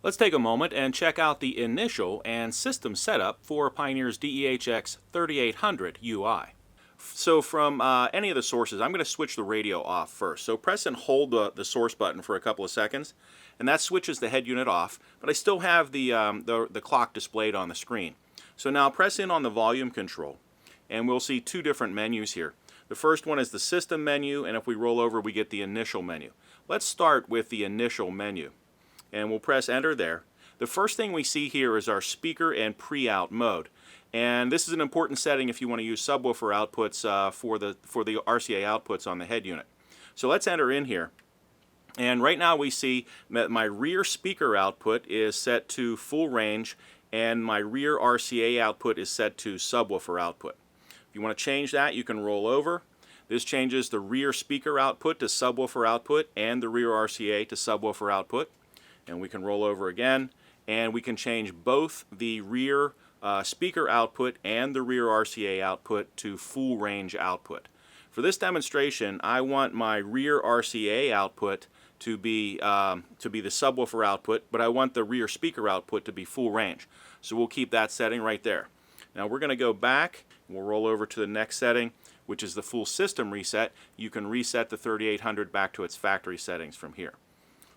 Let's take a moment and check out the initial and system setup for Pioneer's DEH-X3800UI. So from any of the sources, I'm going to switch the radio off first. So press and hold the source button for a couple of seconds, and that switches the head unit off, but I still have the clock displayed on the screen. So now press in on the volume control, and we'll see two different menus here. The first one is the system menu, and if we roll over, we get the initial menu. Let's start with the initial menu, and we'll press enter there. The first thing we see here is our speaker and pre-out mode, and this is an important setting if you want to use subwoofer outputs for the RCA outputs on the head unit. So let's enter in here, and right now we see that my rear speaker output is set to full range and my rear RCA output is set to subwoofer output. If you want to change that, you can roll over. This changes the rear speaker output to subwoofer output and the rear RCA to subwoofer output. And we can roll over again, and we can change both the rear speaker output and the rear RCA output to full range output. For this demonstration, I want my rear RCA output to be the subwoofer output, but I want the rear speaker output to be full range. So we'll keep that setting right there. Now we're going to go back, and we'll roll over to the next setting, which is the full system reset. You can reset the 3800 back to its factory settings from here.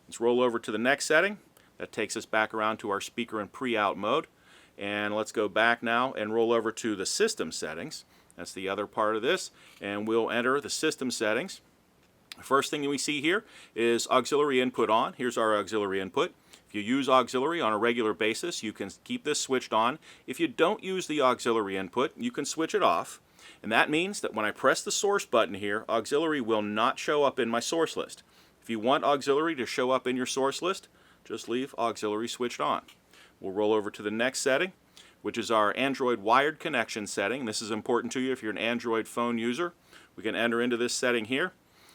Let's roll over to the next setting. That takes us back around to our speaker and pre-out mode. And let's go back now and roll over to the system settings. That's the other part of this. And we'll enter the system settings. The first thing we see here is auxiliary input on. Here's our auxiliary input. If you use auxiliary on a regular basis, you can keep this switched on. If you don't use the auxiliary input, you can switch it off. And that means that when I press the source button here, auxiliary will not show up in my source list. If you want auxiliary to show up in your source list, just leave auxiliary switched on. We'll roll over to the next setting, which is our Android wired connection setting. This is important to you if you're an Android phone user. We can enter into this setting here.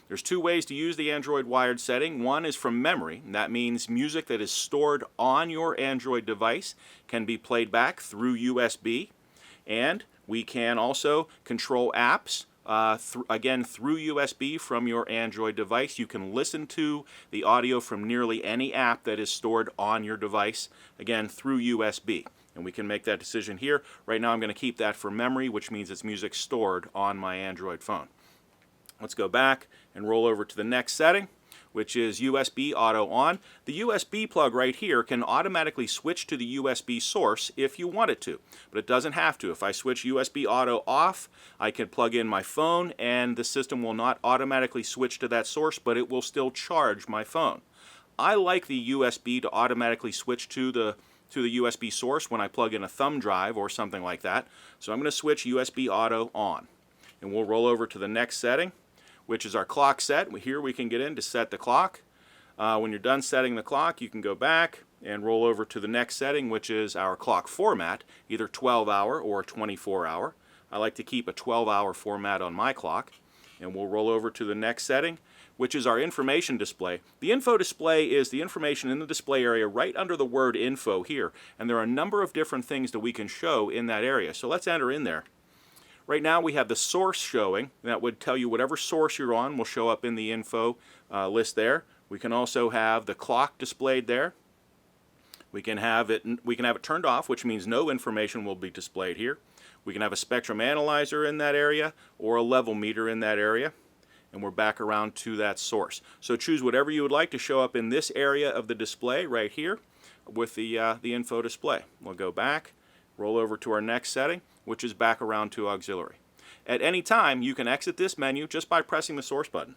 There's two ways to use the Android wired setting. One is from memory, and that means music that is stored on your Android device can be played back through USB. And we can also control apps, again through USB from your Android device. You can listen to the audio from nearly any app that is stored on your device, again through USB. And we can make that decision here. Right now I'm going to keep that for memory, which means it's music stored on my Android phone. Let's go back and roll over to the next setting, which is USB auto on. The USB plug right here can automatically switch to the USB source if you want it to, but it doesn't have to. If I switch USB auto off, I can plug in my phone and the system will not automatically switch to that source, but it will still charge my phone. I like the USB to automatically switch to the USB source when I plug in a thumb drive or something like that. So I'm going to switch USB auto on. And we'll roll over to the next setting, which is our clock set. Here we can get in to set the clock. When you're done setting the clock, you can go back and roll over to the next setting, which is our clock format, either 12-hour or 24-hour. I like to keep a 12-hour format on my clock. And we'll roll over to the next setting, which is our information display. The info display is the information in the display area right under the word info here. And there are a number of different things that we can show in that area. So let's enter in there. Right now we have the source showing. That would tell you whatever source you're on will show up in the info list there. We can also have the clock displayed there. We can have it turned off, which means no information will be displayed here. We can have a spectrum analyzer in that area or a level meter in that area. And we're back around to that source. So choose whatever you would like to show up in this area of the display right here with the info display. We'll go back, roll over to our next setting, which is back around to auxiliary. At any time, you can exit this menu just by pressing the source button.